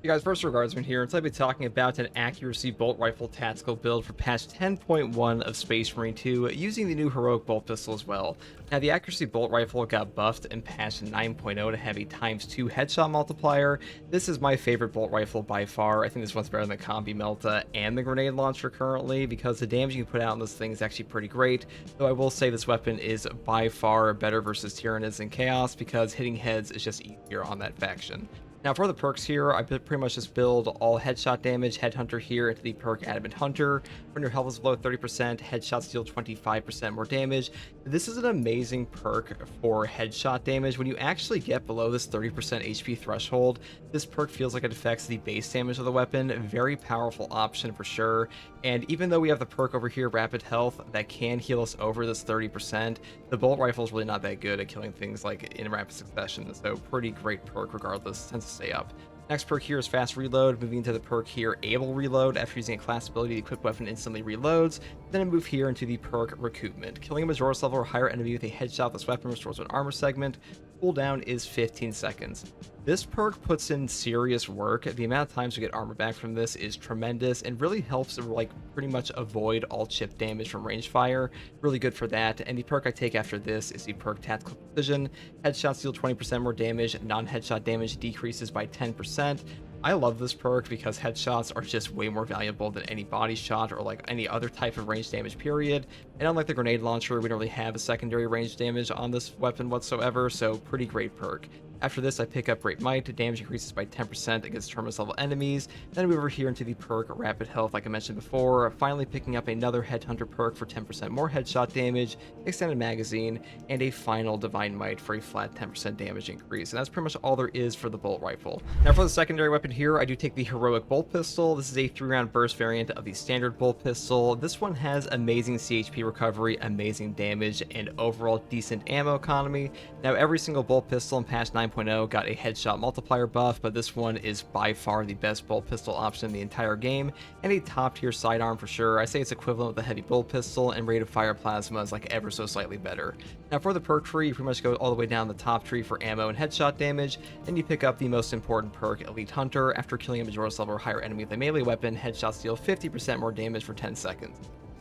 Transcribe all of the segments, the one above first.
You guys, first regardsman here, and today I'll be talking about an accuracy bolt rifle tactical build for patch 10.1 of Space Marine 2 using the new heroic bolt pistol as well. Now, the accuracy bolt rifle got buffed in patch 9.0 to have a ×2 headshot multiplier. This is my favorite bolt rifle by far. I think this one's better than the Combi Melta and the grenade launcher currently because the damage you can put out on this thing is actually pretty great. Though I will say this weapon is by far better versus Tyranids and Chaos because hitting heads is just easier on that faction. Now for the perks here, I pretty much just build all headshot damage, Headhunter here into the perk Adamant Hunter. When your health is below 30%, headshots deal 25% more damage. This is an amazing perk for headshot damage. When you actually get below this 30% HP threshold, this perk feels like it affects the base damage of the weapon. Very powerful option for sure. And even though we have the perk over here, Rapid Health, that can heal us over this 30%, the bolt rifle is really not that good at killing things like in rapid succession. So pretty great perk regardless, tends to stay up. Next perk here is Fast Reload, moving into the perk here Able Reload. After using a class ability, the equipped weapon instantly reloads. Then I move here into the perk Recoupment. Killing a Majoris level or higher enemy with a headshot with this weapon restores an armor segment. Cooldown is 15 seconds. This perk puts in serious work. The amount of times we get armor back from this is tremendous and really helps like pretty much avoid all chip damage from range fire. Really good for that. And the perk I take after this is the perk Tactical Precision. Headshots deal 20% more damage, non-headshot damage decreases by 10%. I love this perk because headshots are just way more valuable than any body shot or like any other type of range damage period. And unlike the grenade launcher, we don't really have a secondary range damage on this weapon whatsoever, so pretty great perk. After this, I pick up Great Might. Damage increases by 10% against Terminus level enemies. Then I move over here into the perk Rapid Health, like I mentioned before. Finally picking up another Headhunter perk for 10% more headshot damage, extended magazine, and a final Divine Might for a flat 10% damage increase. And that's pretty much all there is for the bolt rifle. Now for the secondary weapon here, I do take the heroic bolt pistol. This is a 3-round burst variant of the standard bolt pistol. This one has amazing CHP recovery, amazing damage, and overall decent ammo economy. Now every single bolt pistol in patch 9.0 got a headshot multiplier buff, but this one is by far the best bolt pistol option in the entire game, and a top tier sidearm for sure. I say it's equivalent with the heavy bolt pistol, and rate of fire plasma is like ever so slightly better. Now for the perk tree, you pretty much go all the way down the top tree for ammo and headshot damage, and you pick up the most important perk, Elite Hunter. After killing a Majoris level or higher enemy with a melee weapon, headshots deal 50% more damage for 10 seconds.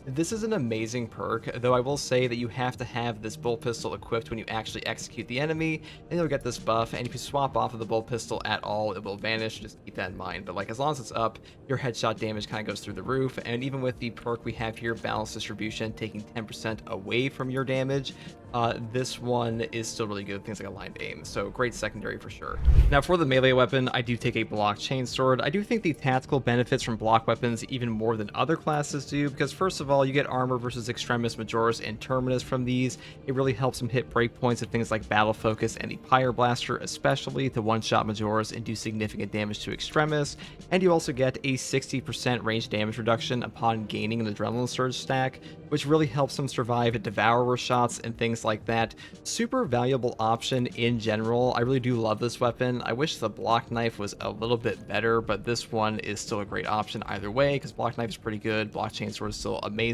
This is an amazing perk, though I will say that you have to have this bolt pistol equipped when you actually execute the enemy, and you'll get this buff, and if you swap off of the bolt pistol at all, it will vanish. Just keep that in mind. But like as long as it's up, your headshot damage kind of goes through the roof, and even with the perk we have here, Balanced Distribution, taking 10% away from your damage, this one is still really good, things like aligned aim, so great secondary for sure. Now for the melee weapon, I do take a block chainsword. I do think the tactical benefits from block weapons even more than other classes do, because first of all, you get armor versus Extremis, Majoris, and Terminus from these. It really helps them hit breakpoints of things like Battle Focus and the Pyre Blaster, especially to one-shot Majoris and do significant damage to Extremis. And you also get a 60% range damage reduction upon gaining an Adrenaline Surge stack, which really helps them survive Devourer shots and things like that. Super valuable option in general. I really do love this weapon. I wish the block knife was a little bit better, but this one is still a great option either way because block knife is pretty good, block chainsword is still amazing.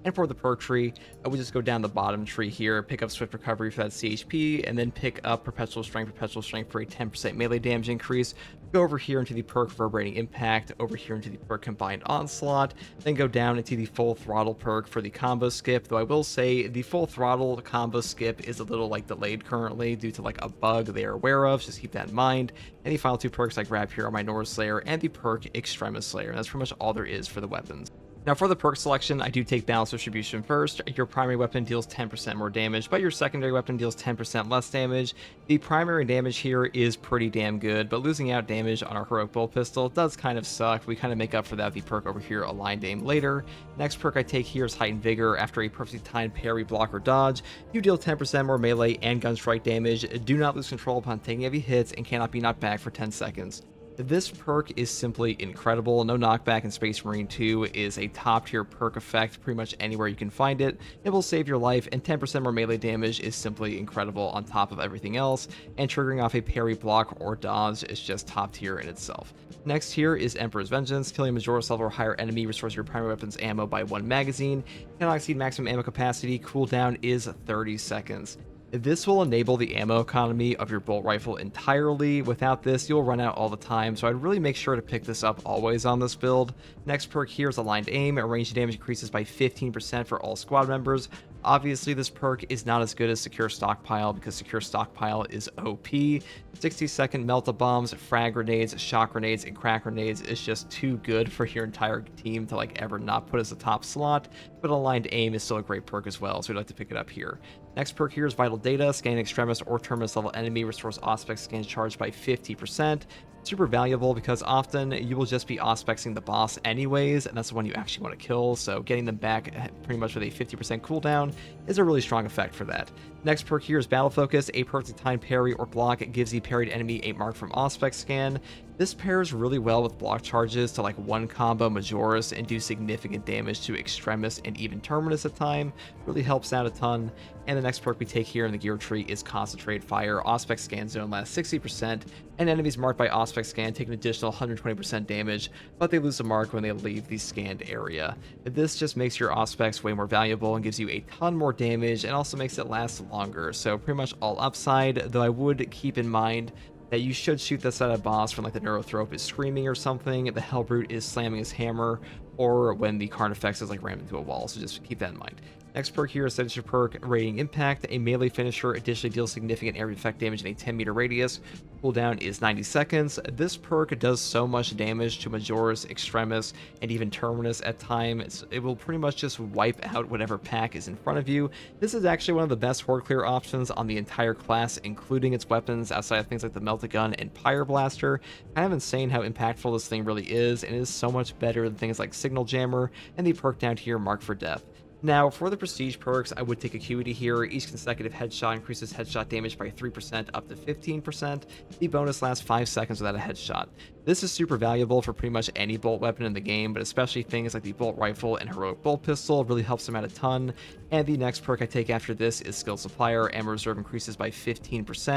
And for the perk tree, I would just go down the bottom tree here, pick up Swift Recovery for that CHP, and then pick up Perpetual Strength for a 10% melee damage increase. Go over here into the perk Reverberating Impact, over here into the perk Combined Onslaught, then go down into the Full Throttle perk for the combo skip, though I will say the Full Throttle combo skip is a little like delayed currently due to like a bug they are aware of, just keep that in mind. And the final two perks I grab here are Minority Slayer and the perk Extremis Slayer, and that's pretty much all there is for the weapons. Now for the perk selection, I do take Balanced Distribution first. Your primary weapon deals 10% more damage, but your secondary weapon deals 10% less damage. The primary damage here is pretty damn good, but losing out damage on our heroic bolt pistol does kind of suck. We kind of make up for that with the perk over here, Aligned Aim, later. Next perk I take here is Heightened Vigor. After a perfectly timed parry, block, or dodge, you deal 10% more melee and gun strike damage. Do not lose control upon taking heavy hits and cannot be knocked back for 10 seconds. This perk is simply incredible. No knockback in Space Marine 2 is a top tier perk effect pretty much anywhere you can find it. It will save your life, and 10% more melee damage is simply incredible on top of everything else, and triggering off a parry, block, or dodge is just top tier in itself. Next here is Emperor's Vengeance. Killing a Majoris level or higher enemy restores your primary weapon's ammo by 1 magazine. Cannot exceed maximum ammo capacity. Cooldown is 30 seconds. This will enable the ammo economy of your bolt rifle entirely. Without this, you'll run out all the time, so I'd really make sure to pick this up always on this build. Next perk here is Aligned Aim. Ranged damage increases by 15% for all squad members. Obviously, this perk is not as good as Secure Stockpile because Secure Stockpile is OP. 60-second melt bombs, frag grenades, shock grenades, and crack grenades is just too good for your entire team to like ever not put as a top slot, but Aligned Aim is still a great perk as well, so we'd like to pick it up here. Next perk here is Vital Data. Scanning Extremis or Terminus level enemy restores Auspex scans charged by 50%. Super valuable because often you will just be auspexing the boss anyways, and that's the one you actually want to kill, so getting them back pretty much with a 50% cooldown is a really strong effect for that. Next perk here is Battle Focus. A perfect time parry or block gives the parried enemy a mark from Auspex scan. This pairs really well with block charges to like one combo Majoris and do significant damage to Extremis and even Terminus at time. Really helps out a ton. And the next perk we take here in the gear tree is Concentrate Fire. Auspex scan zone lasts 60%, and enemies marked by Auspex scan take an additional 120% damage, but they lose the mark when they leave the scanned area. This just makes your Auspex way more valuable and gives you a ton more damage, and also makes it last longer. So pretty much all upside, though I would keep in mind that you should shoot this at a boss when like the Neurothrope is screaming or something, the Hellbrute is slamming his hammer, or when the Carnifex is like rammed into a wall, so just keep that in mind. Next perk here is Signature perk, Radiating Impact. A melee finisher additionally deals significant area effect damage in a 10-meter radius. Cooldown is 90 seconds. This perk does so much damage to Majoris, Extremis, and even Terminus at times. It will pretty much just wipe out whatever pack is in front of you. This is actually one of the best horde clear options on the entire class, including its weapons outside of things like the Melt-A-Gun and Pyre Blaster. Kind of insane how impactful this thing really is, and it is so much better than things like Signal Jammer and the perk down here, Mark for Death. Now, for the prestige perks, I would take Acuity here. Each consecutive headshot increases headshot damage by 3% up to 15%. The bonus lasts 5 seconds without a headshot. This is super valuable for pretty much any bolt weapon in the game, but especially things like the bolt rifle and heroic bolt pistol really helps them out a ton. And the next perk I take after this is Skill Supplier. Ammo reserve increases by 15%.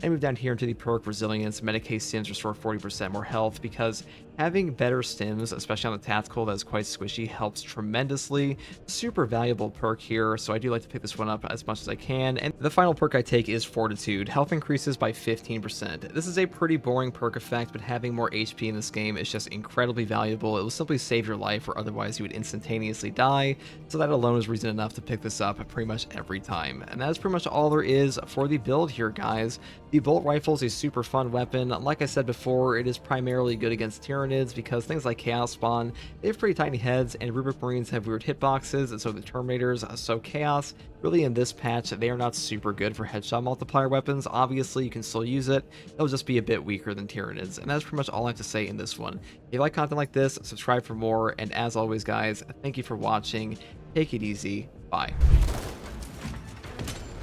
And move down here into the perk Resilience. Medicae stims restore 40% more health, because having better stims, especially on the tactical that is quite squishy, helps tremendously. Super valuable perk here, so I do like to pick this one up as much as I can. And the final perk I take is Fortitude. Health increases by 15%. This is a pretty boring perk effect, but having more HP in this game is just incredibly valuable. It will simply save your life, or otherwise you would instantaneously die, so that alone is reason enough to pick this up pretty much every time. And that is pretty much all there is for the build here, guys. The bolt rifle is a super fun weapon. Like I said before, it is primarily good against Tyranids because things like Chaos Spawn, they have pretty tiny heads, and Rubric Marines have weird hitboxes, and so the Terminators. So Chaos, really in this patch, they are not super good for headshot multiplier weapons. Obviously, you can still use it. It'll just be a bit weaker than Tyranids, and that's pretty much all I have to say in this one. If you like content like this, subscribe for more, and as always, guys, thank you for watching. Take it easy. Bye.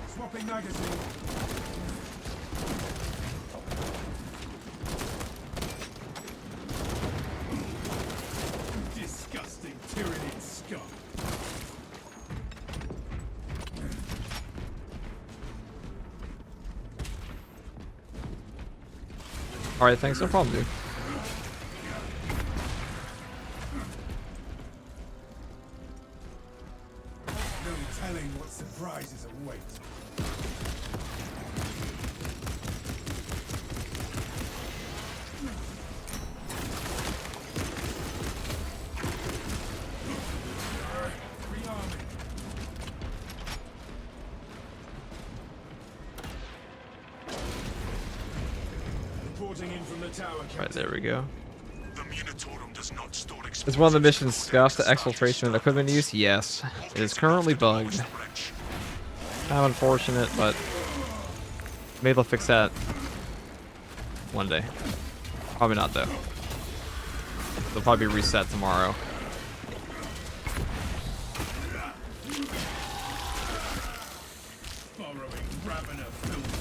Swapping magazine. Disgusting Tyranid scum. Alright, thanks, no problem, dude. No telling what surprises await. Rearming. Reporting in from the tower. Right, there we go. The Munitorum does not store Is one of the missions discussed the exfiltration and equipment use? Yes. It is currently bugged. Kind of unfortunate, but maybe they'll fix that one day. Probably not, though. They'll probably be reset tomorrow. Borrowing Ravener filth.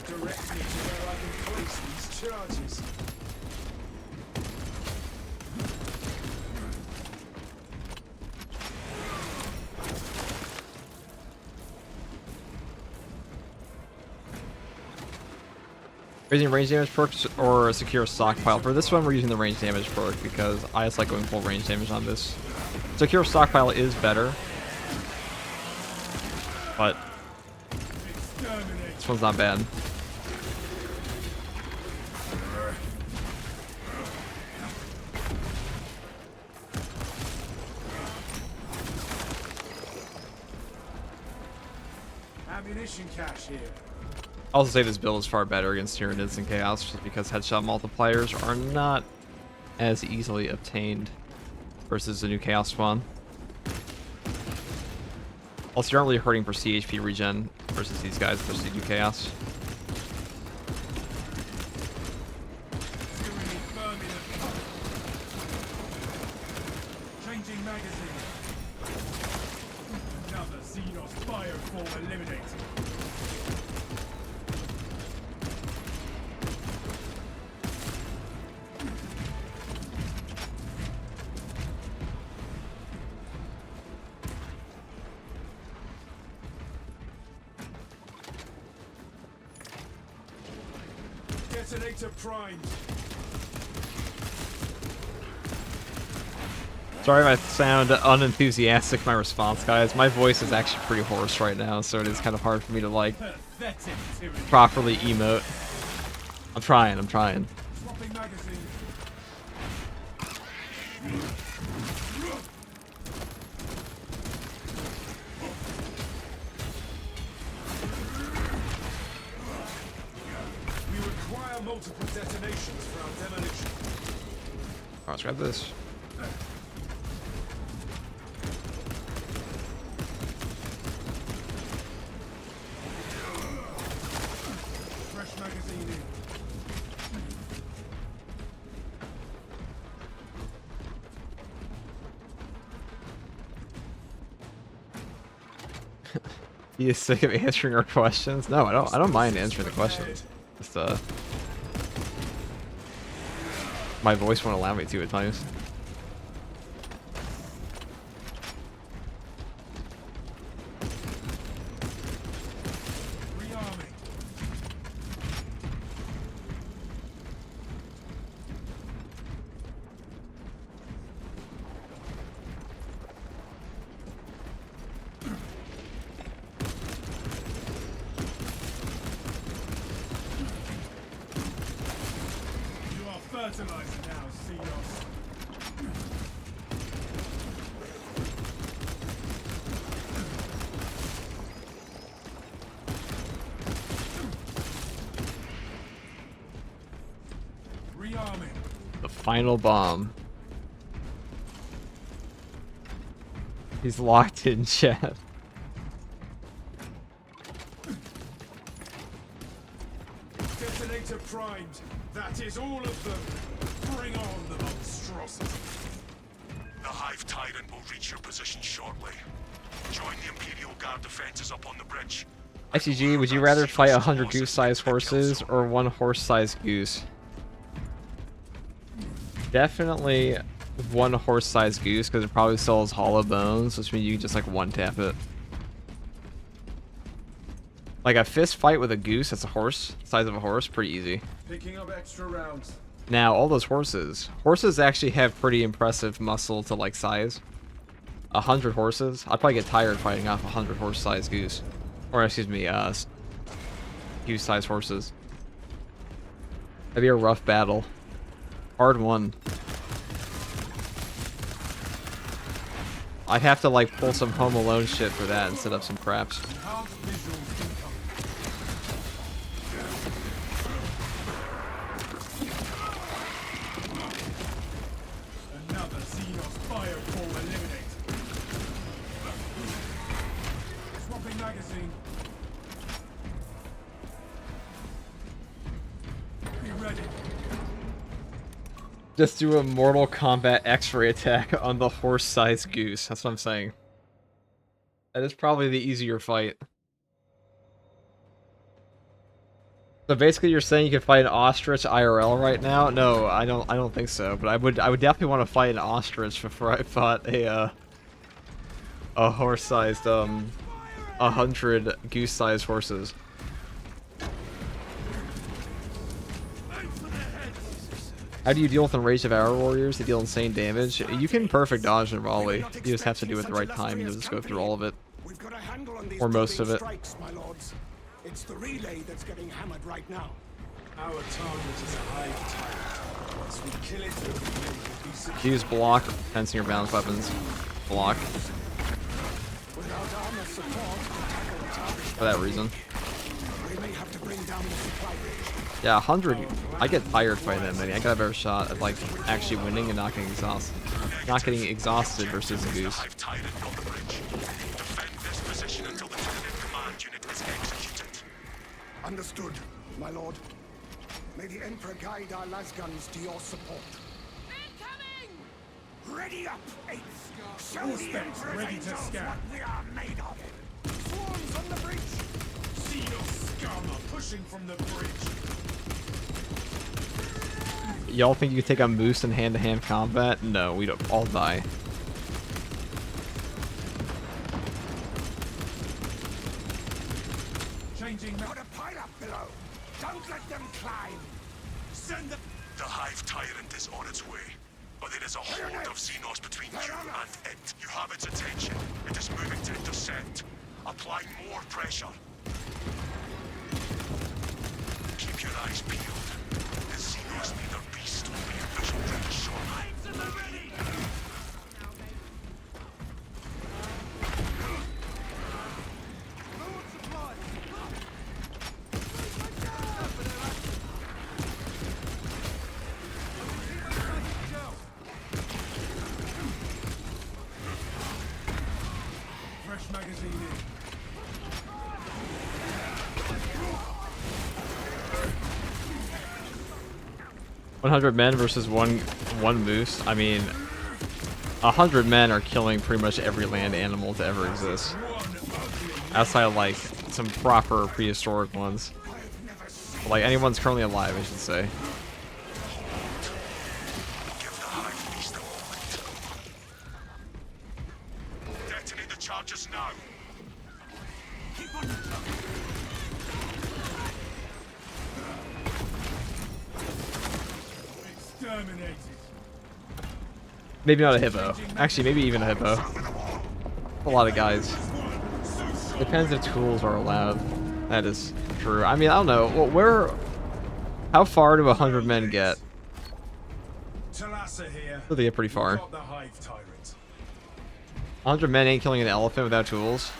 Direct me to where I can place these charges. Raising range damage perks or a secure stockpile. For this one, we're using the range damage perk because I just like going full range damage on this. Secure stockpile is better, but this one's not bad. Ammunition cache here. I'll also say this build is far better against Tyranids and Chaos just because headshot multipliers are not as easily obtained versus the new Chaos spawn. Also, you're not really hurting for CHP regen versus these guys versus the new Chaos. Changing magazine. Another Xenos fireform eliminated. Detonator primed. Sorry if I sound unenthusiastic in my response, guys. My voice is actually pretty hoarse right now, so it is kind of hard for me to, like, Pathetic tyranny. properly emote. I'm trying. Swapping magazine. We require multiple detonations for our demolition. Alright, let's grab this. Fresh magazine in. He is sick of answering our questions. No, I don't mind answering the questions. Just my voice won't allow me to at times. Rearming. You are fertilizer now, Xenos. Rearming. The final bomb. He's locked in, chat. Detonator primed. That is all of them. Bring on the monstrosity. The Hive Tyrant will reach your position shortly. Join the Imperial Guard defenses up on the bridge. ICG, would you rather fight 100 goose-sized horses or one horse-sized goose? Definitely one horse-sized goose, because it probably still has hollow bones, which means you can just, like, one-tap it. Like, a fist fight with a goose that's a horse, size of a horse, pretty easy. Picking up extra rounds. Now, all those horses. Horses actually have pretty impressive muscle to, like, size. 100 horses? I'd probably get tired fighting off 100 horse-sized goose. Or, excuse me, goose-sized horses. That'd be a rough battle. Hard one. I'd have to, like, pull some Home Alone shit for that and set up some craps. Enhanced visuals incoming. Another Xenos fireform eliminated. Swapping magazine. Be ready. Just do a Mortal Kombat X-ray attack on the horse-sized goose. That's what I'm saying. That is probably the easier fight. So basically, you're saying you could fight an ostrich IRL right now? No, I don't think so. But I would definitely want to fight an ostrich before I fought a horse-sized 100 goose-sized horses. How do you deal with enraged of our warriors? They deal insane damage. You can perfect dodge and volley. You just have to do it the right time. You'll just go through all of it. We've got a handle on these Or most of it. strikes, my lords. It's the relay that's getting hammered right now. Our target is a hive tyrant. Once we kill it, the relay will be secure. Use block, fencing your balanced weapons. Block. Without armor support to tackle the target, For that reason. we may have to bring down the supply bridge. Yeah, 100. I get tired fighting that many. I got a better shot at like actually winning and not getting exhausted. Not getting exhausted versus a goose. Hive Tyrant on the bridge. Defend this position until the Tyranid command unit is executed. Understood, my lord. May the Emperor guide our lasguns to your support. Ready up, Eighth! Show All the specs Emperor's ready to angels scan. what we are made of. Swarms on the bridge! See your scum are pushing from the bridge. Y'all think you can take a moose in hand-to-hand combat? No, we don't. All die. Changing Got a pile up below. Don't let them climb. Send the The Hive Tyrant is on its way. But there is a horde of Xenos between you and it. You have its attention. It is moving to intercept. Apply more pressure. Keep your eyes peeled. The Xenos leader beast will be a visual very shortly. fresh magazine in. 100 men versus one moose. I mean, 100 men are killing pretty much every land animal to ever exist. Outside of like some proper prehistoric ones. Like anyone's currently alive, I should say. Give the Hive beast a moment. Detonate the charges now. Exterminated. Maybe not a hippo. Actually, maybe even a hippo. A lot of guys. Depends if tools are allowed. That is true. I mean, I don't know. Well, how far do 100 men get? Talassa here. They get pretty far. Got the Hive Tyrant. 100 men ain't killing an elephant without tools.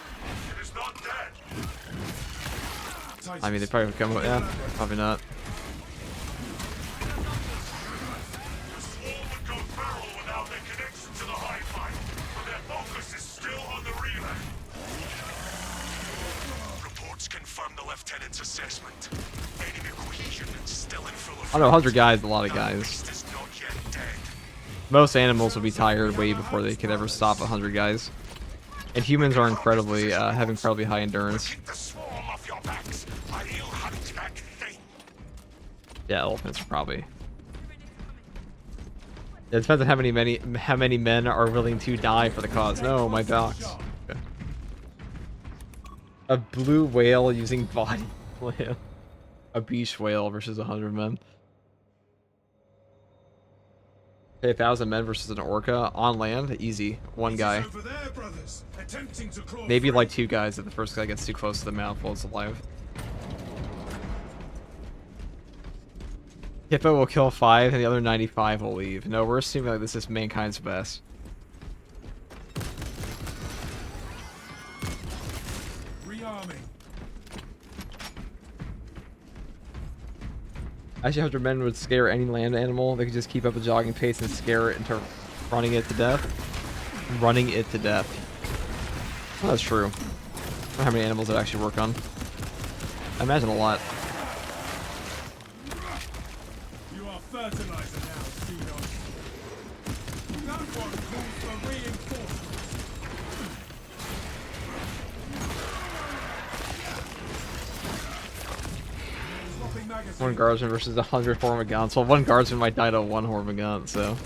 It is not dead. I mean, they probably would come. Yeah, probably not. The swarm would go feral without their connection to the Hive mind, but their focus is still on the relay. Reports confirm the lieutenant's assessment. Enemy cohesion is still in full effect. I don't know, 100 guys, is a lot of The guys. beast is not yet dead. Most animals will be tired way before they could ever stop 100 guys. And humans are incredibly, have incredibly high endurance. Keep the swarm off your backs, or you'll hunt that thing. Yeah, elephants are probably. It depends on how many men are willing to die for the cause. No, my dogs. Okay. A blue whale using body whale. A beach whale versus 100 men. Okay, 1,000 men versus an orca on land, easy. One guy. Over there, brothers, attempting to claw Maybe free. like 2 guys if the first guy gets too close to the mouth while it's alive. Hippo will kill 5 and the other 95 will leave. No, we're assuming like this is mankind's best. Rearming. Actually, 100 men would scare any land animal. They could just keep up a jogging pace and scare it into running it to death. Running it to death. Well, that's true. I don't know how many animals it actually work on. I imagine a lot. You are fertilizer now, Xenos. That one calls for reinforcements. Swapping magazine. One guardsman versus 100 Hormiguns. Well, one guardsman might die to one Hormigun, so.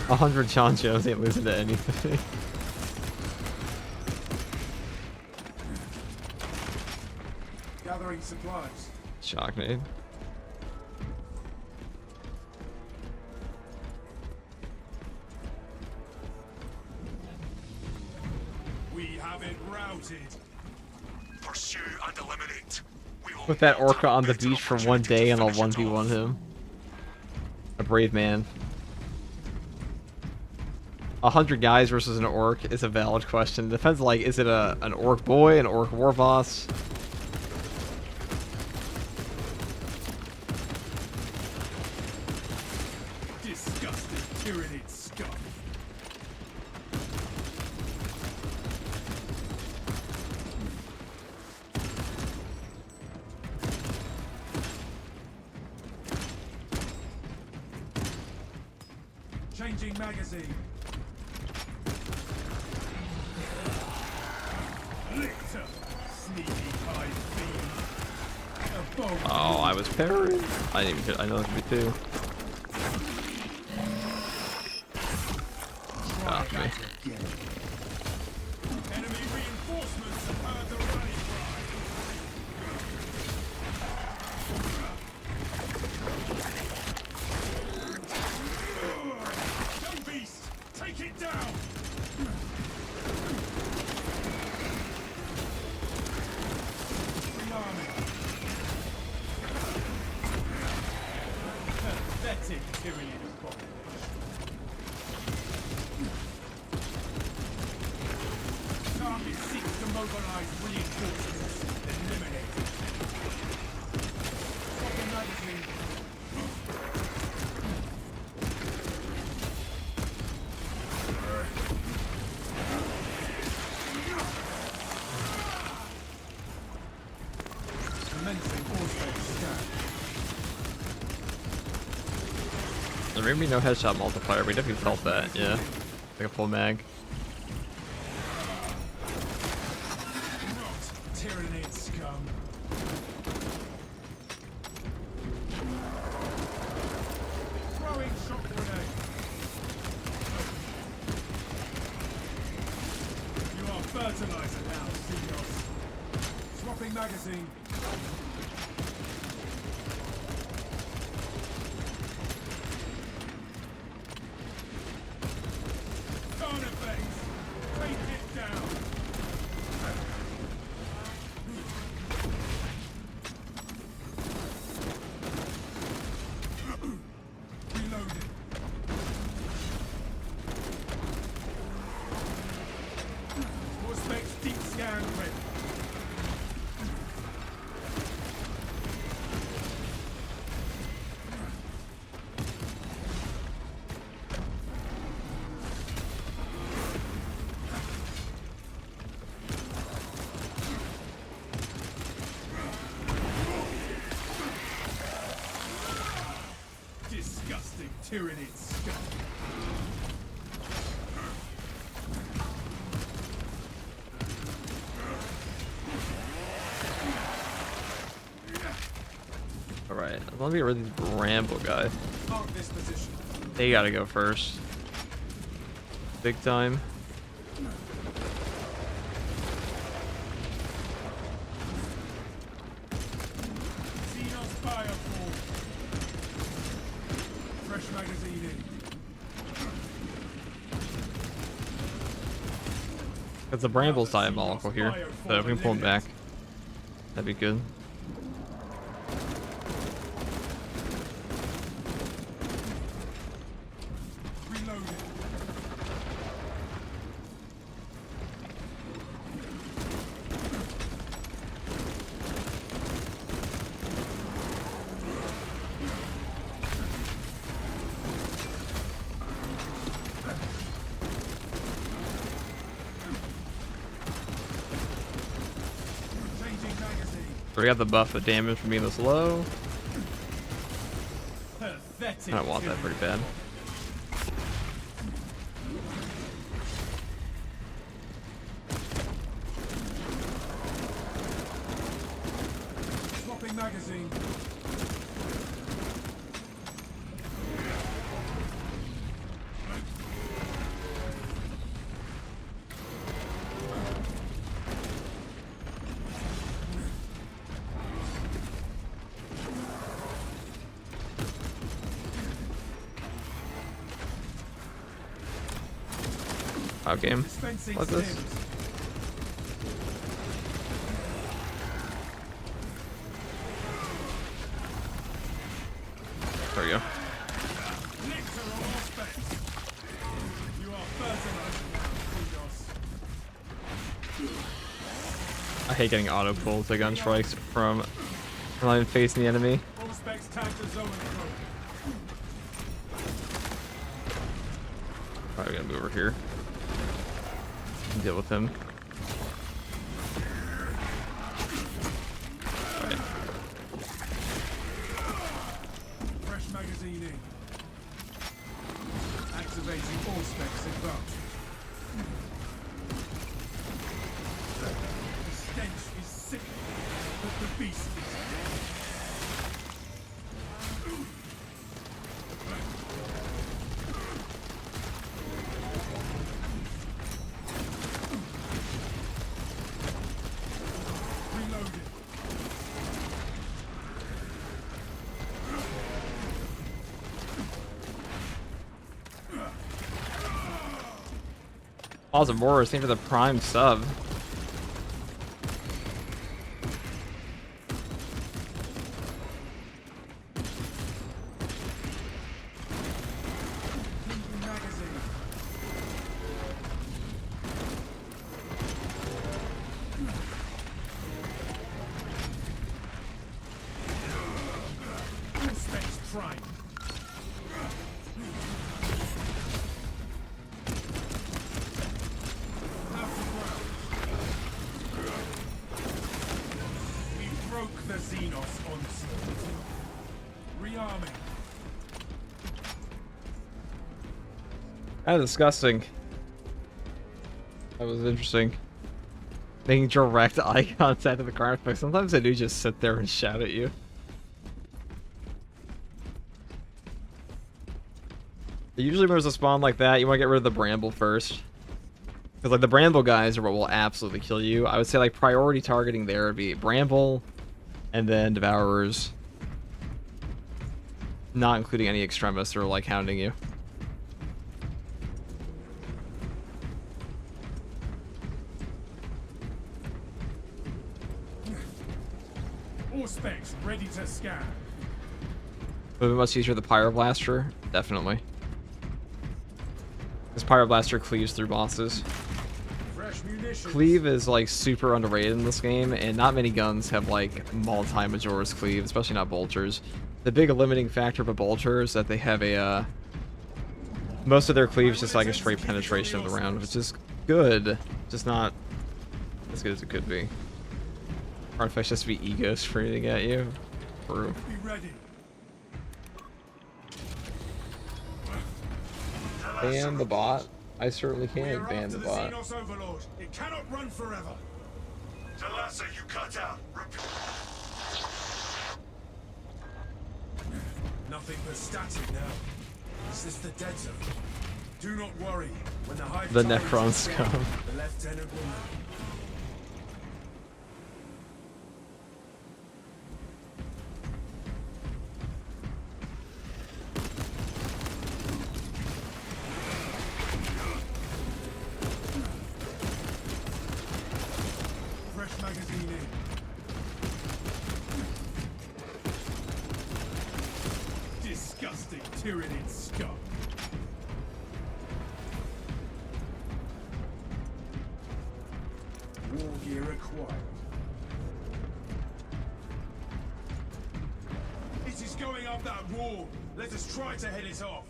A 100 Chanchos ain't losing to anything. Gathering supplies. Shocknade. We have it routed. Pursue and eliminate. We will Put that not orca have on the better beach for one opportunity to day and I'll finish it 1v1 off. him. A brave man. 100 guys versus an orc is a valid question. It depends, like, is it an orc boy, an orc war boss? Disgusting Tyranid scum. Changing magazine. Litter, sneaky hide fiend. A bold Oh, I was parried. I didn't even hit. I know that could be two. Got me. enemy reinforcements have heard the rally cry. Young beast, take it down. Rearming. Pathetic Tyranid abomination. Target seeks to mobilize reinforcements. Eliminate it. Swapping magazine. Commencing auto scan. There may be no headshot multiplier. We definitely felt that. Yeah, like a full mag. Not Tyranid scum. Throwing shock grenade. You are fertilizer now, Xenos. Swapping magazine. Carnifex, take it down. Reloading. Prospects deep scan ready. Disgusting Tyranid scum. Alright, let me read the Rambo guy. Mark this position. They gotta go first. Big time. Xenos Bioform. Fresh magazine in. Because the Bramble's diabolical here. So if we can pull him back, that'd be good. Reloading. Changing magazine. So we got the buff of damage from being this low. Pathetic. I don't want that Tyranid. pretty bad. Swapping magazine. game. Dispensing Like this. stims. There we go. Nectar on all specs. You are fertilizer now, Kudos. I hate getting auto pulled to gun strikes from not even facing the enemy. All specs tagged to zone approach. Alright, we're gonna move over here. Deal with him. Alright. Fresh magazine in. Activating all specs advanced. The stench is sickening, but the beast is reloaded. Awesome Morris, thank you for the prime sub. Changing magazine. All specs primed. Half the ground. We broke the Xenos onslaught. Rearming. That was disgusting. That was interesting. Making direct eye contact with the car effect. Sometimes they do just sit there and shout at you. Usually when there's a spawn like that, you want to get rid of the bramble first. Because like the bramble guys are what will absolutely kill you. I would say like priority targeting there would be bramble and then devourers. Not including any extremists who are like hounding you. All specs ready to scan. Would it be much easier with the Pyroblaster? Definitely. This Pyroblaster cleaves through bosses. Fresh munitions. Cleave is like super underrated in this game, and not many guns have like multi-Majora's Cleave, especially not Bolters. The big limiting factor of a Bolter is that they have a most of their cleaves just like a straight penetration of the round, which is good, just not as good as it could be. Artifacts just be ego screaming at you. True. Be ready. Ban the bot? I certainly We can are ban after the the bot. Xenos Overlord. It cannot run forever. Talassa, you cut out. Nothing but static now. Is this the dead zone? Do not worry. When the hive The tyrant Necrons is gone, come. The lieutenant will know. Fresh magazine in. Disgusting Tyranid scum. War gear acquired. It is going up that wall. Let us try to head it off.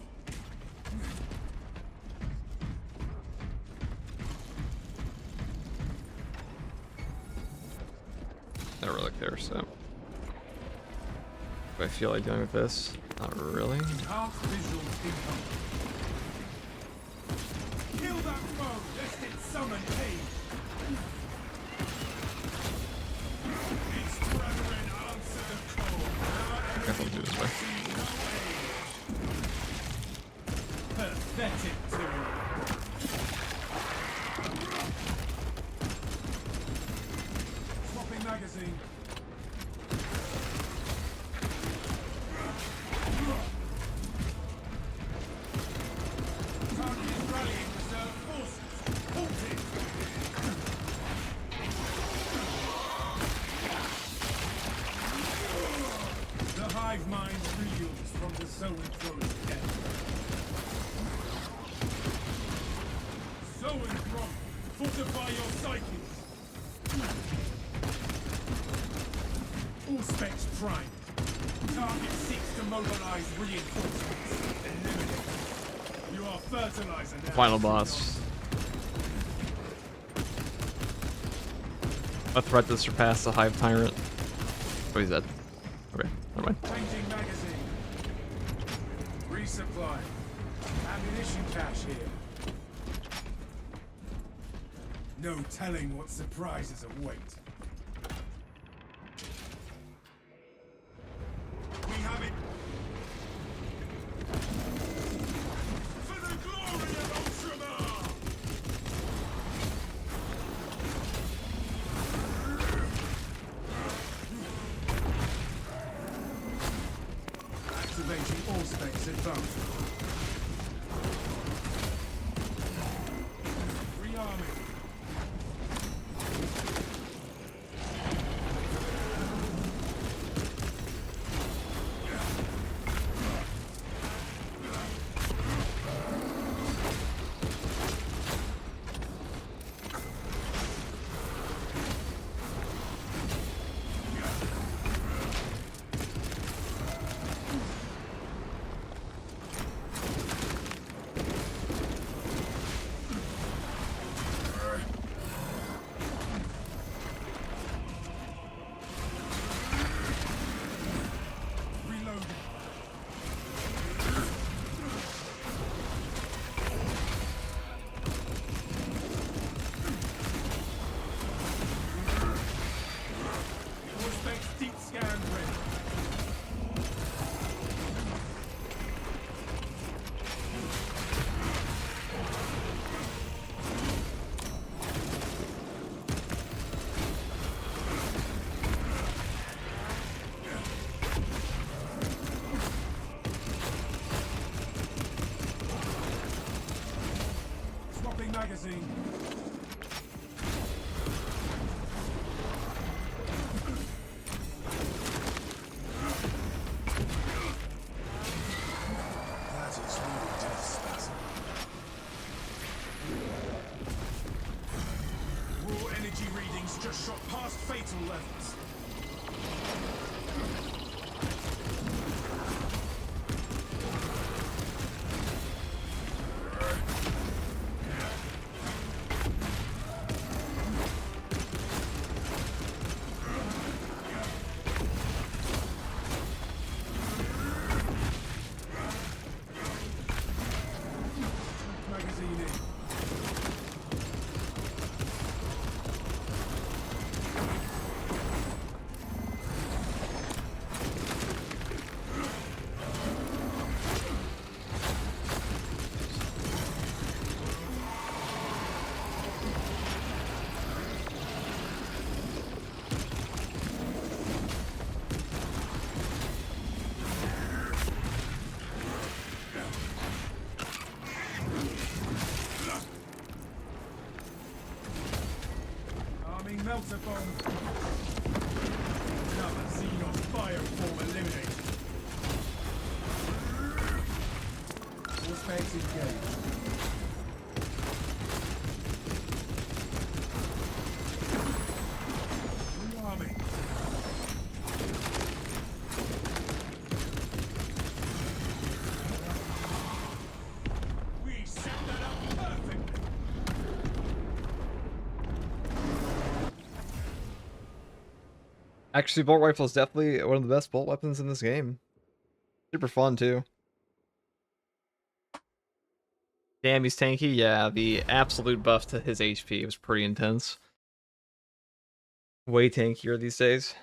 No relic there, so. Do I feel like dealing with this? Not really. Enhanced visuals incoming. Kill that foe, lest it summon pain. Its brethren answer the call. I guess I'll do it this way. Pathetic tyranny. Swapping magazine. Target is rallying reserve forces. So and from, fortify your psyches. All specs primed. Target seeks to mobilize reinforcements. Eliminate. You are fertilizer now. Final boss. A threat to surpass the Hive Tyrant. Oh, he's dead. Okay, never mind. Changing magazine. Resupply. Ammunition cache here. No telling what surprises await. We have it. For the glory of Ultramar! Activating all specs advanced. Rearming. Deep scan ready. Swapping magazine. That is really death spasm. Raw energy readings just shot past fatal levels. Magazine in. Arming melter bomb. Another Xenos fireform eliminated. All specs engaged. Rearming. We set that up perfectly. Actually, bolt rifle is definitely one of the best bolt weapons in this game. Super fun too. Damn, he's tanky. Yeah, the absolute buff to his HP was pretty intense. Way tankier these days.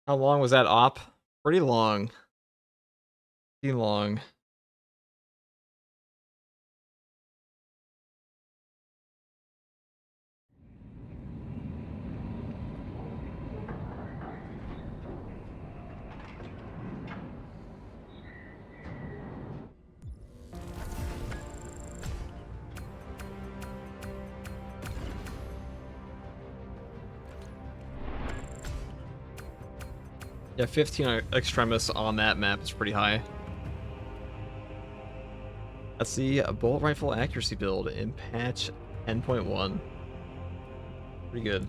How long was that op? Pretty long. Pretty long. Yeah, 15 extremis on that map is pretty high. That's the bolt rifle accuracy build in patch 10.1. Pretty good.